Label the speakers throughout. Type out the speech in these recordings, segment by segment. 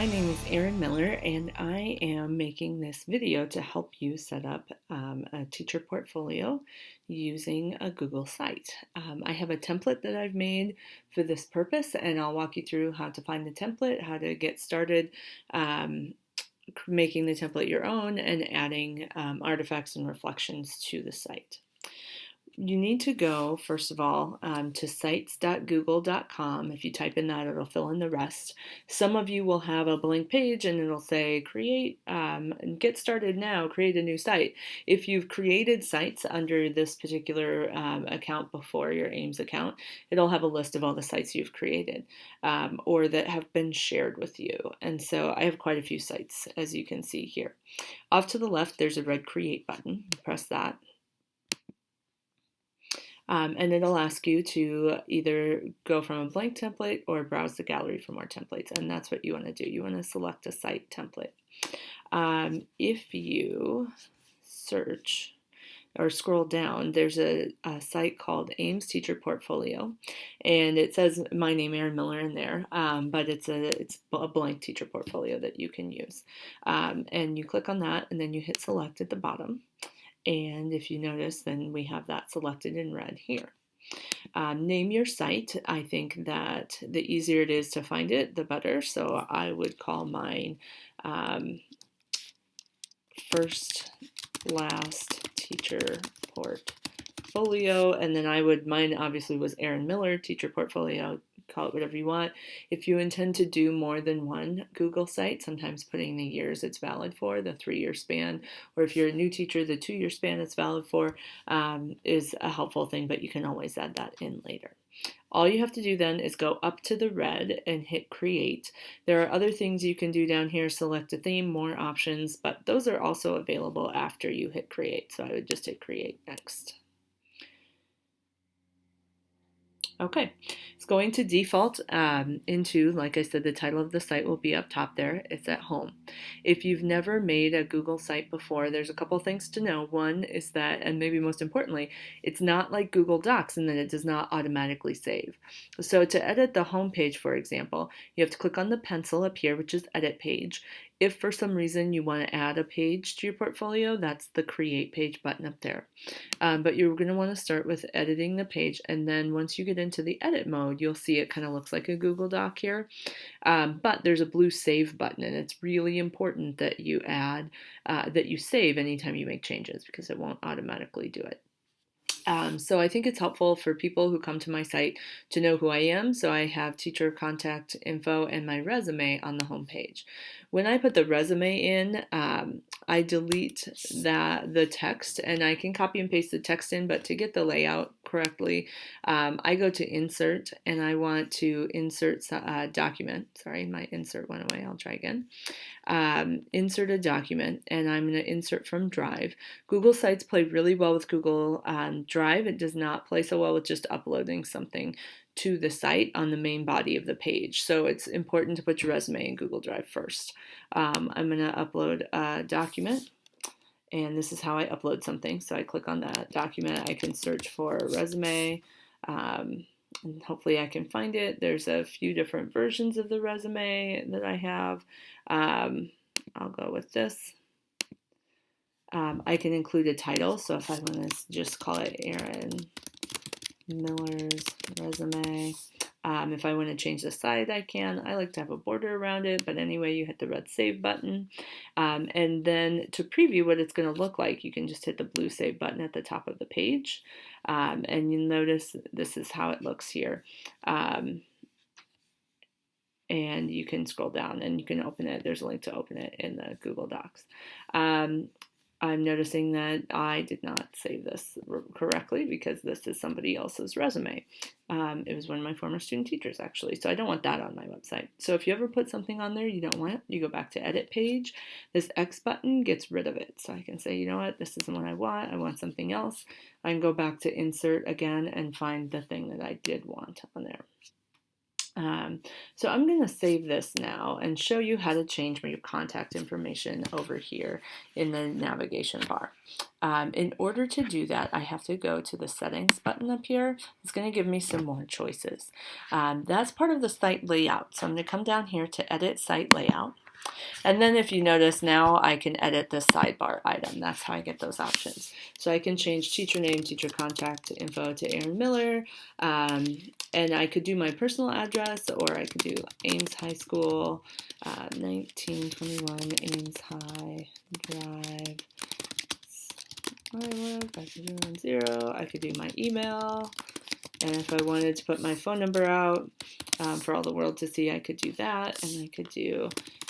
Speaker 1: My name is Erin Miller, and I am making this video to help you set up a teacher portfolio using a Google site. I have a template that I've made for this purpose, and I'll walk you through how to find the template, how to get started making the template your own, and adding artifacts and reflections to the site. You need to go, first of all, to sites.google.com. If you type in that, it'll fill in the rest. Some of you will have a blank page and it'll say, get started now, create a new site. If you've created sites under this particular account before, your Ames account, it'll have a list of all the sites you've created or that have been shared with you. And so I have quite a few sites, as you can see here. Off to the left, there's a red Create button. Press that. And it'll ask you to either go from a blank template or browse the gallery for more templates. And that's what you want to do. You want to select a site template. If you search or scroll down, there's a site called Ames Teacher Portfolio. And it says my name, Erin Miller, in there. But it's a blank teacher portfolio that you can use. And you click on that, and then you hit select at the bottom. And if you notice, then we have that selected in red here. Name your site. I think that the easier it is to find it, the better. So I would call mine First Last Teacher Portfolio. And then mine obviously was Erin Miller Teacher Portfolio. Call it whatever you want. If you intend to do more than one Google site, sometimes putting the years it's valid for, the 3-year span, or if you're a new teacher, the 2-year span it's valid for is a helpful thing, but you can always add that in later. All you have to do then is go up to the red and hit create. There are other things you can do down here, select a theme, more options, but those are also available after you hit create. So I would just hit create next. Okay, it's going to default into, like I said, the title of the site will be up top there. It's at home. If you've never made a Google site before, there's a couple things to know. One is that, and maybe most importantly, it's not like Google Docs in that it does not automatically save. So to edit the home page, for example, you have to click on the pencil up here, which is edit page. If for some reason you want to add a page to your portfolio, that's the create page button up there. But you're going to want to start with editing the page, and then once you get into the edit mode, you'll see it kind of looks like a Google Doc here. But there's a blue save button, and it's really important that you save anytime you make changes because it won't automatically do it. So I think it's helpful for people who come to my site to know who I am. So I have teacher contact info and my resume on the home page. When I put the resume in, I delete the text, and I can copy and paste the text in, but to get the layout correctly, I go to insert, and I want to insert a document. Sorry, my insert went away. I'll try again. Insert a document, and I'm going to insert from Drive. Google Sites play really well with Google Drive. It does not play so well with just uploading something to the site on the main body of the page. So it's important to put your resume in Google Drive first. I'm going to upload a document, and this is how I upload something. So I click on that document. I can search for resume, and hopefully I can find it. There's a few different versions of the resume that I have. I'll go with this. I can include a title. So if I want to just call it Erin Miller's resume. If I want to change the side, I can. I like to have a border around it, but anyway, you hit the red save button. And then to preview what it's going to look like, you can just hit the blue save button at the top of the page. And you'll notice this is how it looks here. And you can scroll down and you can open it. There's a link to open it in the Google Docs. I'm noticing that I did not save this correctly because this is somebody else's resume. It was one of my former student teachers, actually, so I don't want that on my website. So if you ever put something on there you don't want, you go back to edit page. This X button gets rid of it. So I can say, you know what, this isn't what I want something else. I can go back to insert again and find the thing that I did want on there. Um, so I'm going to save this now and show you how to change your contact information over here in the navigation bar. In order to do that, I have to go to the settings button up here. It's going to give me some more choices. That's part of the site layout. So I'm going to come down here to edit site layout. And then if you notice now I can edit the sidebar item. That's how I get those options. So I can change teacher name, teacher contact info to Aaron Miller. And I could do my personal address, or I could do Ames High School, 1921 Ames High Drive, Iowa 5010. I could do my email. And if I wanted to put my phone number out for all the world to see, I could do that. And I could do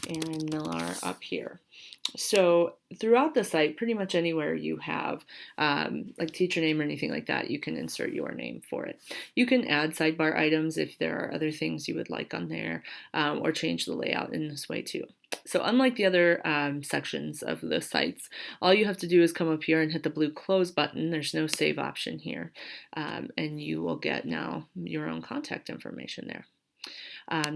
Speaker 1: Aaron Miller up here. So throughout the site, pretty much anywhere you have like teacher name or anything like that, you can insert your name for it. You can add sidebar items if there are other things you would like on there, or change the layout in this way too. So unlike the other sections of the sites, all you have to do is come up here and hit the blue close button. There's no save option here, and you will get now your own contact information there.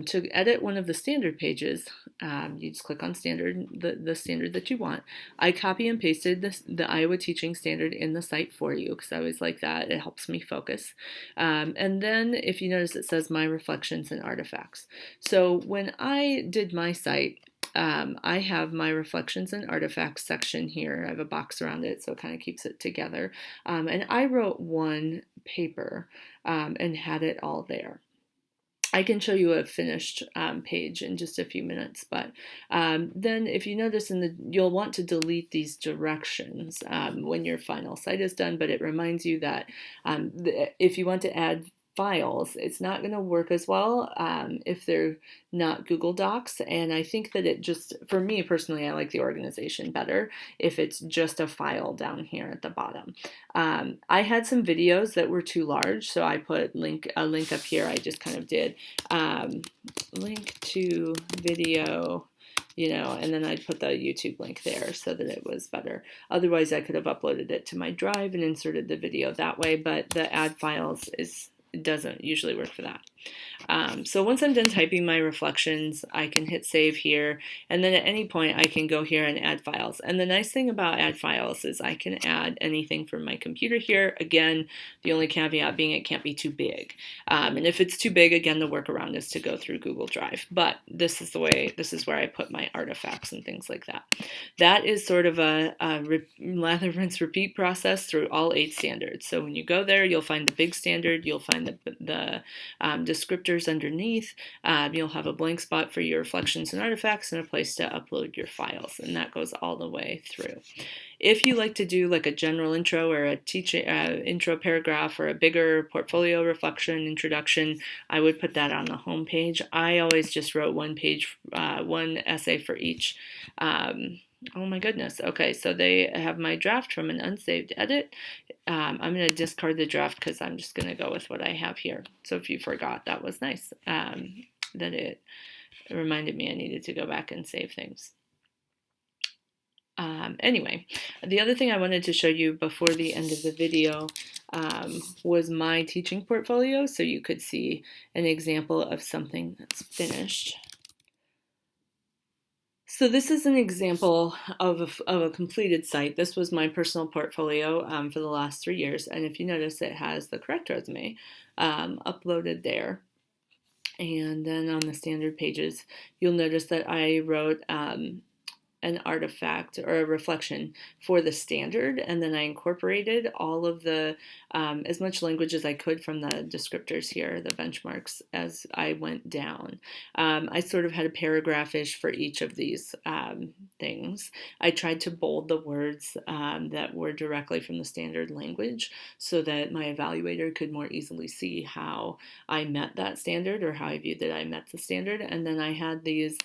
Speaker 1: To edit one of the standard pages, you just click on standard, the standard that you want. I copy and pasted the Iowa Teaching Standard in the site for you because I always like that. It helps me focus. And then if you notice, it says My Reflections and Artifacts. So when I did my site, I have my reflections and artifacts section here. I have a box around it, so it kind of keeps it together. And I wrote one paper and had it all there. I can show you a finished page in just a few minutes, but then if you notice you'll want to delete these directions when your final site is done, but it reminds you that if you want to add files, it's not going to work as well if they're not Google Docs. And I think that it just, for me personally, I like the organization better if it's just a file down here at the bottom. I had some videos that were too large, so I put a link up here. I just kind of did link to video, and then I'd put the YouTube link there so that it was better. Otherwise, I could have uploaded it to my drive and inserted the video that way, but the add files doesn't usually work for that. So once I'm done typing my reflections, I can hit save here, and then at any point I can go here and add files. And the nice thing about add files is I can add anything from my computer here. Again, the only caveat being it can't be too big. And if it's too big, again, the workaround is to go through Google Drive. But this is where I put my artifacts and things like that. That is sort of a lather, rinse, repeat process through all 8 standards. So when you go there, you'll find the big standard, you'll find the descriptors underneath. You'll have a blank spot for your reflections and artifacts and a place to upload your files, and that goes all the way through. If you like to do like a general intro or a teaching intro paragraph or a bigger portfolio reflection introduction, I would put that on the home page. I always just wrote one essay for each. Oh my goodness. Okay, so they have my draft from an unsaved edit. I'm going to discard the draft because I'm just going to go with what I have here. So if you forgot, that was nice that it reminded me I needed to go back and save things. Anyway, the other thing I wanted to show you before the end of the video was my teaching portfolio, so you could see an example of something that's finished. So this is an example of a completed site. This was my personal portfolio for the last 3 years, and if you notice, it has the correct resume uploaded there. And then on the standard pages, you'll notice that I wrote an artifact or a reflection for the standard, and then I incorporated all of the as much language as I could from the descriptors here, the benchmarks, as I went down. I sort of had a paragraph-ish for each of these things. I tried to bold the words that were directly from the standard language so that my evaluator could more easily see how I met that standard or how I viewed that I met the standard. And then I had these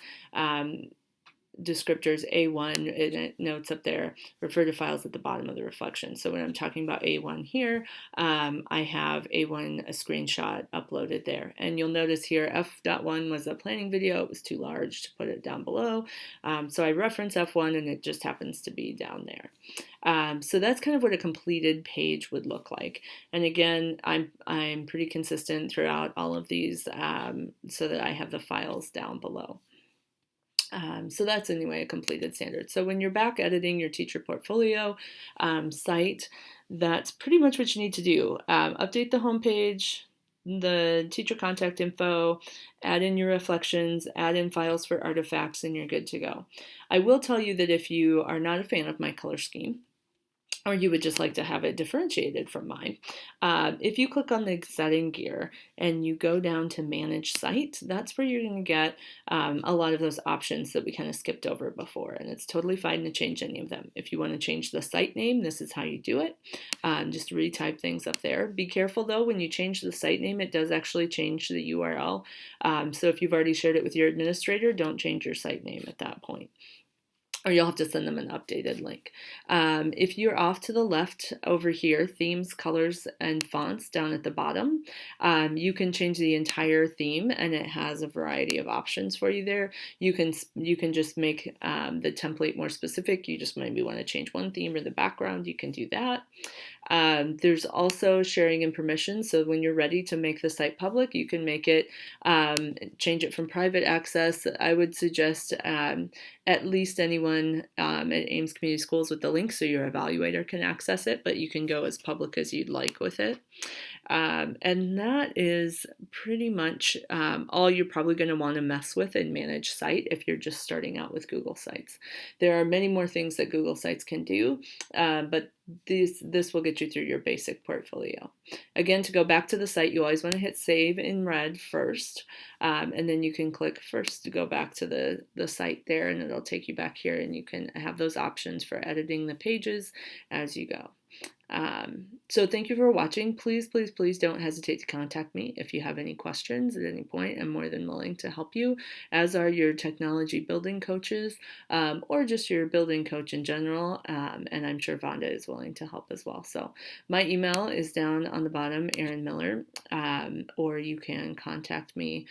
Speaker 1: descriptors A1, and it notes up there, refer to files at the bottom of the reflection. So when I'm talking about A1 here, I have A1, a screenshot uploaded there. And you'll notice here F.1 was a planning video. It was too large to put it down below. So I reference F1 and it just happens to be down there. So that's kind of what a completed page would look like. And again, I'm pretty consistent throughout all of these so that I have the files down below. So that's anyway a completed standard. So when you're back editing your teacher portfolio site, that's pretty much what you need to do. Update the homepage, the teacher contact info, add in your reflections, add in files for artifacts, and you're good to go. I will tell you that if you are not a fan of my color scheme, or you would just like to have it differentiated from mine, if you click on the setting gear and you go down to manage site, that's where you're going to get a lot of those options that we kind of skipped over before. And it's totally fine to change any of them. If you want to change the site name, this is how you do it. Just retype things up there. Be careful though, when you change the site name, it does actually change the URL. So if you've already shared it with your administrator, don't change your site name at that point, or you'll have to send them an updated link. If you're off to the left over here, themes, colors, and fonts down at the bottom, you can change the entire theme, and it has a variety of options for you there. You can just make the template more specific. You just maybe want to change one theme or the background. You can do that. There's also sharing and permission. So when you're ready to make the site public, you can make it, change it from private access. I would suggest at least anyone at Ames Community Schools with the link so your evaluator can access it, but you can go as public as you'd like with it. And that is pretty much all you're probably going to want to mess with and manage site if you're just starting out with Google Sites. There are many more things that Google Sites can do, but this will get you through your basic portfolio. Again, to go back to the site, you always want to hit save in red first, and then you can click first to go back to the site there, and it'll take you back here, and you can have those options for editing the pages as you go. So thank you for watching. Please, please, please don't hesitate to contact me if you have any questions at any point. I'm more than willing to help you, as are your technology building coaches, or just your building coach in general. And I'm sure Vonda is willing to help as well. So my email is down on the bottom, Erin Miller, or you can contact me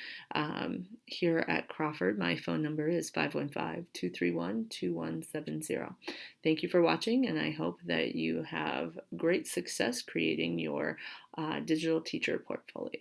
Speaker 1: here at Crawford. My phone number is 515-231-2170. Thank you for watching, and I hope that you have great success creating your digital teacher portfolio.